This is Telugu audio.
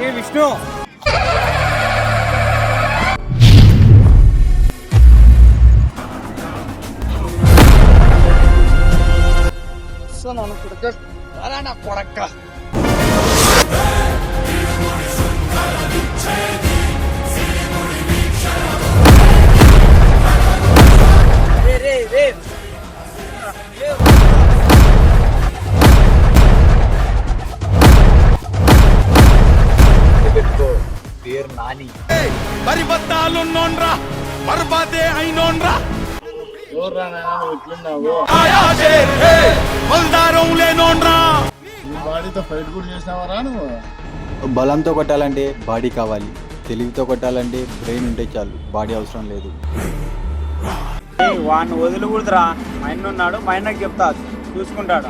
ఏ విష్ణు నా కొడక్క పేరు నాని పరిబద్ధాలున్నోన్రా బర్బాదే అయినోన్రా ఎట్లున్నావు బల్దారం లేనోన్రా బాడీతో ఫైట్ కూడా చేసినావరా నువ్వు? బలంతో కొట్టాలంటే బాడీ కావాలి, తెలివితో కొట్టాలంటే బ్రెయిన్ ఉంటే చాలు, బాడీ అవసరం లేదు. వాడిని వదిలికూడదురా, మా ఆయన ఉన్నాడు, మా ఆయనకి చెప్తా చూసుకుంటాడు.